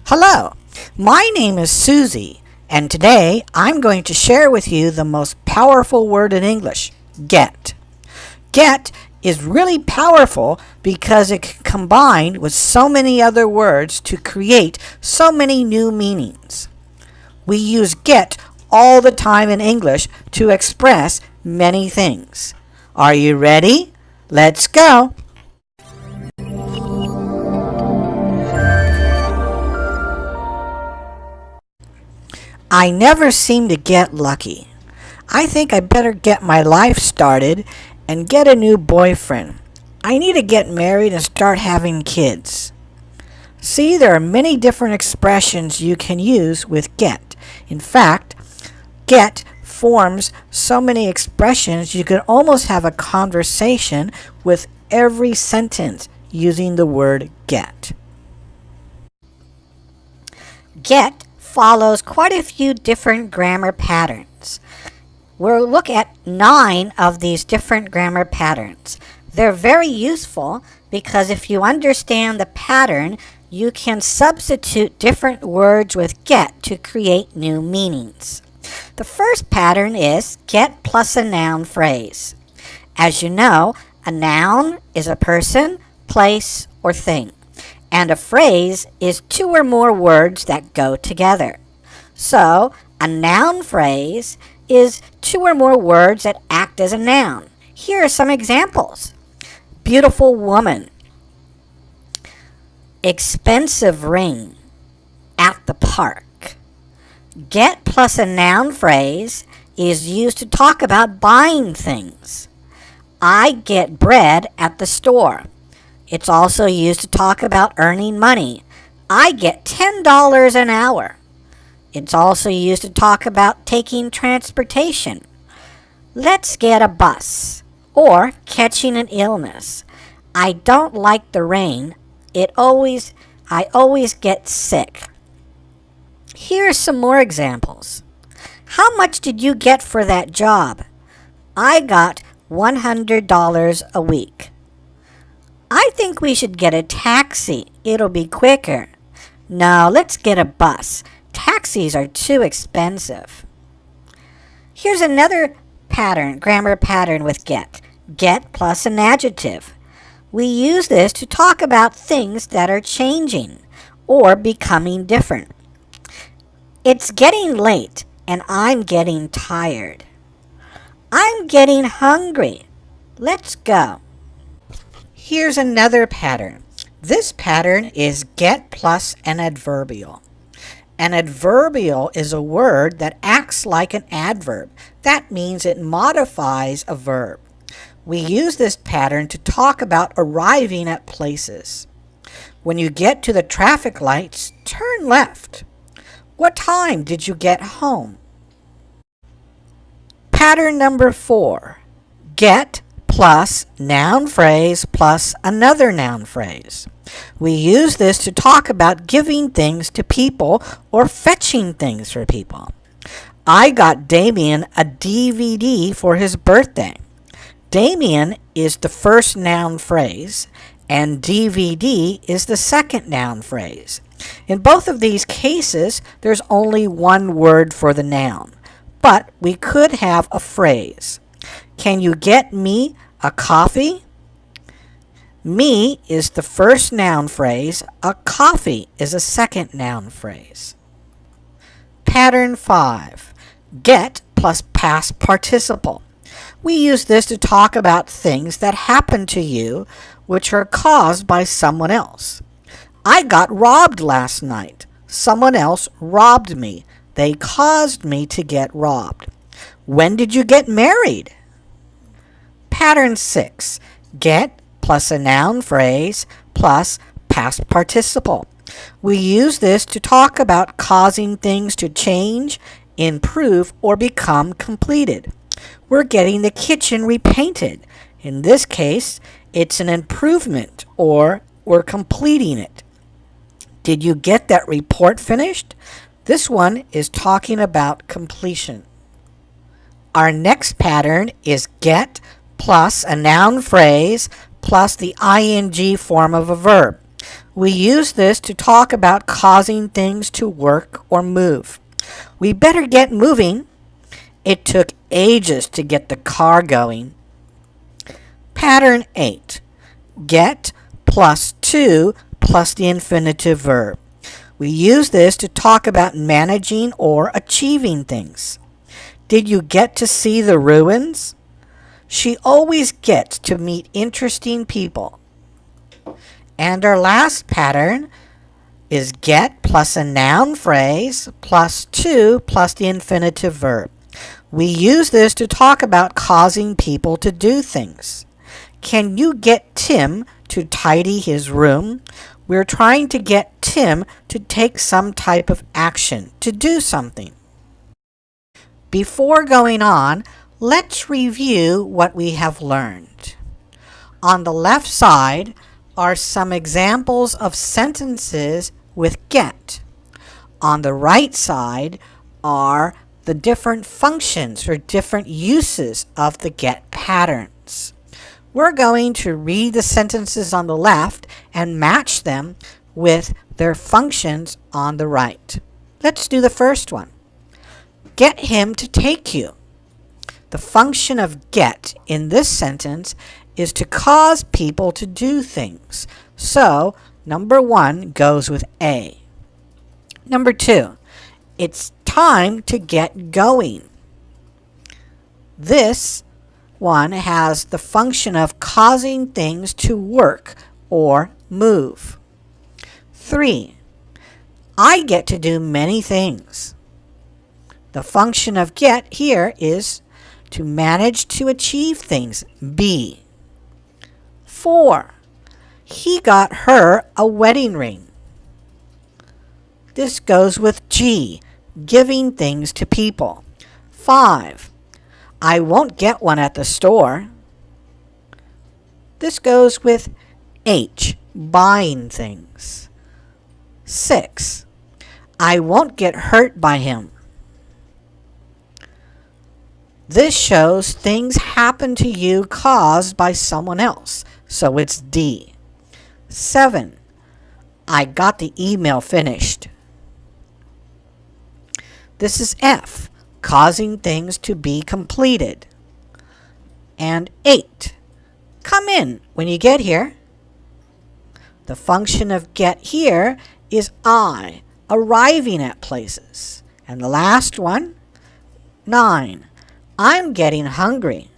Hello, my name is Susie, and today I'm going to share with you the most powerful word in English, get. Get is really powerful because it can combine with so many other words to create so many new meanings. We use get all the time in English to express many things. Are you ready? Let's go! I never seem to get lucky. I think I better get my life started and get a new boyfriend. I need to get married and start having kids. See, there are many different expressions you can use with get. In fact, get forms so many expressions you could almost have a conversation with every sentence using the word get. Get follows quite a few different grammar patterns. We'll look at 9 of these different grammar patterns. They're very useful because if you understand the pattern, you can substitute different words with get to create new meanings. The first pattern is get plus a noun phrase. As you know, a noun is a person, place, or thing. And a phrase is 2 or more words that go together. So, a noun phrase is 2 or more words that act as a noun. Here are some examples. Beautiful woman. Expensive ring. At the park. Get plus a noun phrase is used to talk about buying things. I get bread at the store. It's also used to talk about earning money. I get $10 an hour. It's also used to talk about taking transportation. Let's get a bus. Or catching an illness. I don't like the rain. I always get sick. Here are some more examples. How much did you get for that job? I got $100 a week. I think we should get a taxi. It'll be quicker. No, let's get a bus. Taxis are too expensive. Here's another grammar pattern with get. Get plus an adjective. We use this to talk about things that are changing or becoming different. It's getting late and I'm getting tired. I'm getting hungry. Let's go. Here's another pattern. This pattern is get plus an adverbial. An adverbial is a word that acts like an adverb. That means it modifies a verb. We use this pattern to talk about arriving at places. When you get to the traffic lights, turn left. What time did you get home? Pattern number 4. Get plus noun phrase plus another noun phrase. We use this to talk about giving things to people or fetching things for people. I got Damien a DVD for his birthday. Damien is the first noun phrase and DVD is the second noun phrase. In both of these cases, there's only one word for the noun, but we could have a phrase. Can you get me a coffee? Me is the first noun phrase. A coffee is a second noun phrase. Pattern 5. Get plus past participle. We use this to talk about things that happen to you which are caused by someone else. I got robbed last night. Someone else robbed me. They caused me to get robbed. When did you get married? Pattern 6. Get plus a noun phrase plus past participle. We use this to talk about causing things to change, improve, or become completed. We're getting the kitchen repainted. In this case, it's an improvement or we're completing it. Did you get that report finished? This one is talking about completion. Our next pattern is get plus a noun phrase plus the ing form of a verb. We use this to talk about causing things to work or move. We better get moving. It took ages to get the car going. Pattern 8. Get plus to plus the infinitive verb. We use this to talk about managing or achieving things. Did you get to see the ruins? She always gets to meet interesting people. And our last pattern is get plus a noun phrase plus to plus the infinitive verb. We use this to talk about causing people to do things. Can you get Tim to tidy his room? We're trying to get Tim to take some type of action, to do something. Before going on, let's review what we have learned. On the left side are some examples of sentences with get. On the right side are the different functions or different uses of the get patterns. We're going to read the sentences on the left and match them with their functions on the right. Let's do the first one. Get him to take you. The function of get in this sentence is to cause people to do things. So, number 1 goes with A. Number 2, it's time to get going. This one has the function of causing things to work or move. 3, I get to do many things. The function of get here is to manage to achieve things, B. 4, he got her a wedding ring. This goes with G, giving things to people. 5, I won't get one at the store. This goes with H, buying things. 6, I won't get hurt by him. This shows things happen to you caused by someone else, so it's D. 7, I got the email finished. This is F, causing things to be completed. And 8, come in when you get here. The function of get here is I, arriving at places. And the last one, 9, I'm getting hungry.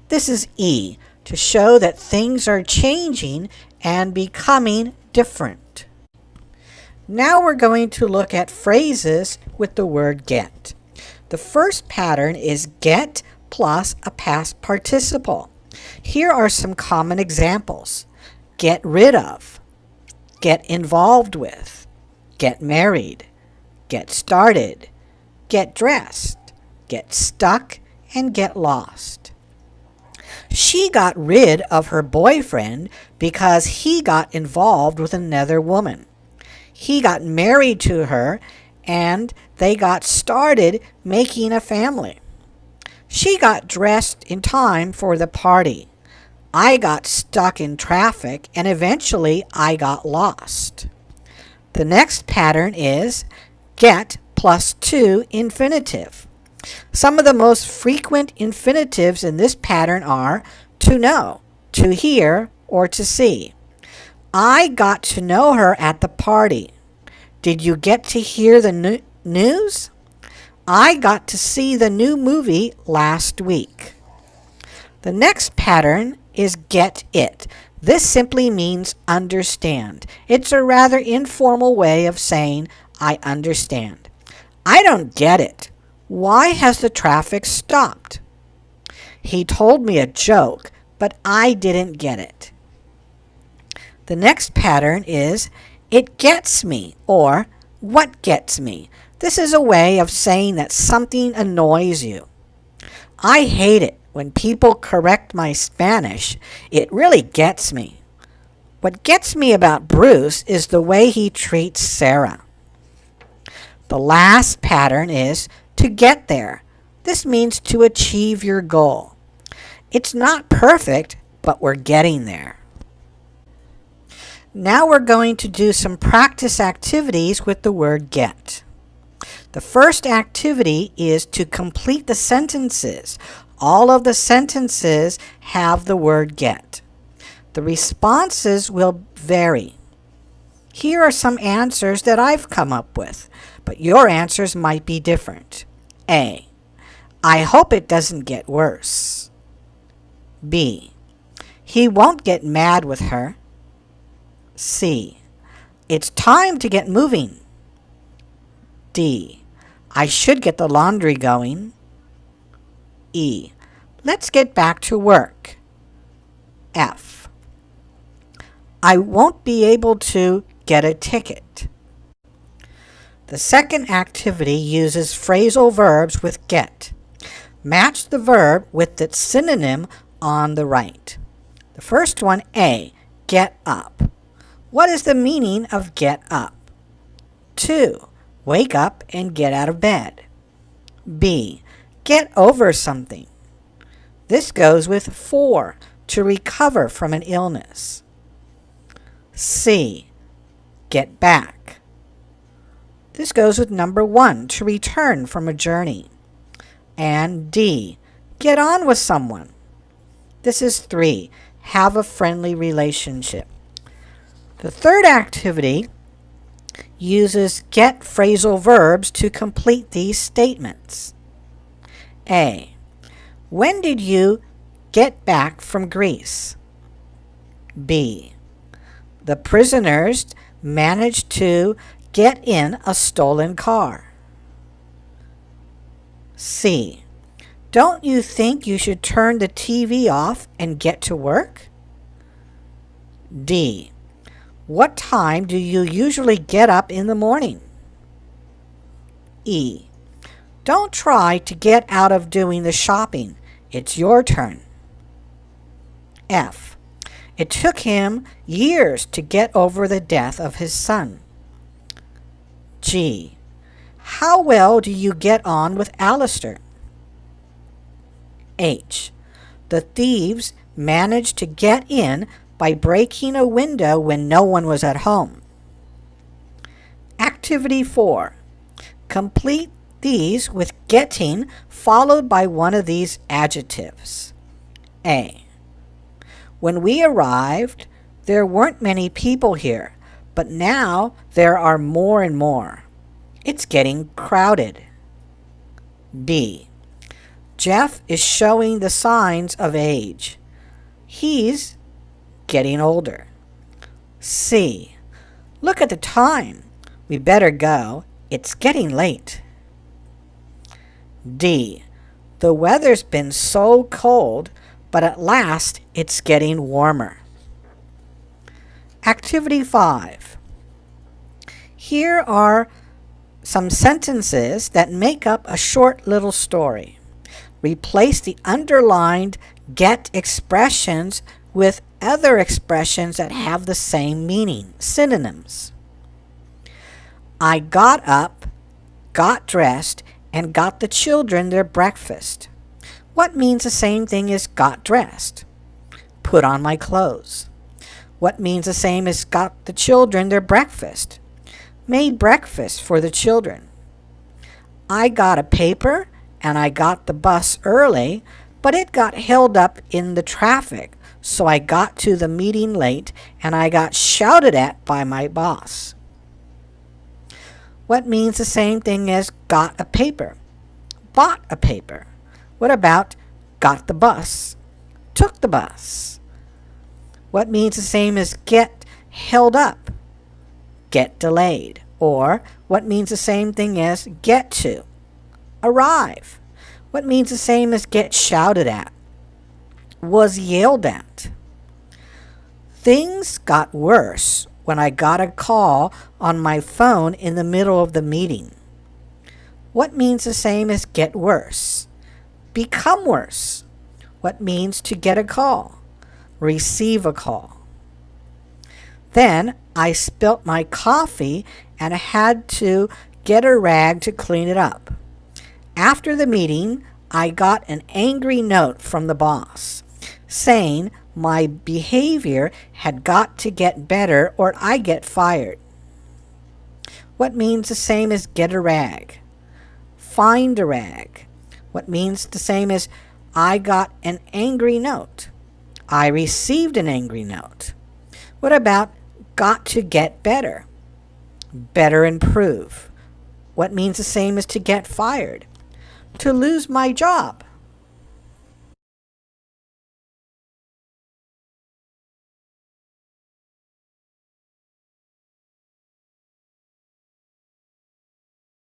This is E, to show that things are changing and becoming different. Now we're going to look at phrases with the word get. The first pattern is get plus a past participle. Here are some common examples. Get rid of, get involved with, get married, get started, get dressed, get stuck, and get lost. She got rid of her boyfriend because he got involved with another woman. He got married to her and they got started making a family. She got dressed in time for the party. I got stuck in traffic and eventually I got lost. The next pattern is get plus to infinitive. Some of the most frequent infinitives in this pattern are to know, to hear, or to see. I got to know her at the party. Did you get to hear the news? I got to see the new movie last week. The next pattern is get it. This simply means understand. It's a rather informal way of saying I understand. I don't get it. Why has the traffic stopped? He told me a joke, but I didn't get it. The next pattern is it gets me or what gets me. This is a way of saying that something annoys you. I hate it when people correct my Spanish. It really gets me. What gets me about Bruce is the way he treats Sarah. The last pattern is to get there. This means to achieve your goal. It's not perfect, but we're getting there. Now we're going to do some practice activities with the word get. The first activity is to complete the sentences. All of the sentences have the word get. The responses will vary. Here are some answers that I've come up with, but your answers might be different. A. I hope it doesn't get worse. B. He won't get mad with her. C. It's time to get moving. D. I should get the laundry going. E. Let's get back to work. F. I won't be able to get a ticket. The second activity uses phrasal verbs with get. Match the verb with its synonym on the right. The first one, A, get up. What is the meaning of get up? 2. Wake up and get out of bed. B. Get over something. This goes with 4, to recover from an illness. C. Get back. This goes with number 1, to return from a journey. And D. Get on with someone. This is 3, have a friendly relationship. The third activity uses get phrasal verbs to complete these statements. A. When did you get back from Greece? B. The prisoners managed to get in a stolen car. C. Don't you think you should turn the TV off and get to work? D. What time do you usually get up in the morning? E. Don't try to get out of doing the shopping. It's your turn. F. It took him years to get over the death of his son. G. How well do you get on with Alistair? H. The thieves managed to get in by breaking a window when no one was at home. Activity 4. Complete these with getting followed by one of these adjectives. A. When we arrived, there weren't many people here, but now there are more and more. It's getting crowded. B. Jeff is showing the signs of age. He's getting older. C. Look at the time. We better go. It's getting late. D. The weather's been so cold, but at last it's getting warmer. Activity 5. Here are some sentences that make up a short little story. Replace the underlined get expressions with other expressions that have the same meaning, synonyms. I got up, got dressed, and got the children their breakfast. What means the same thing as got dressed? Put on my clothes. What means the same as got the children their breakfast? Made breakfast for the children. I got a paper and I got the bus early, but it got held up in the traffic, so I got to the meeting late and I got shouted at by my boss. What means the same thing as got a paper? Bought a paper. What about got the bus? Took the bus. What means the same as get held up? Get delayed. Or what means the same thing as get to? Arrive. What means the same as get shouted at? Was yelled at. Things got worse when I got a call on my phone in the middle of the meeting. What means the same as get worse? Become worse. What means to get a call? Receive a call. Then I spilt my coffee and I had to get a rag to clean it up. After the meeting, I got an angry note from the boss saying My behavior had got to get better or I get fired. What means the same as get a rag? Find a rag. What means the same as I got an angry note? I received an angry note. What about got to get better? Better improve. What means the same as to get fired? To lose my job.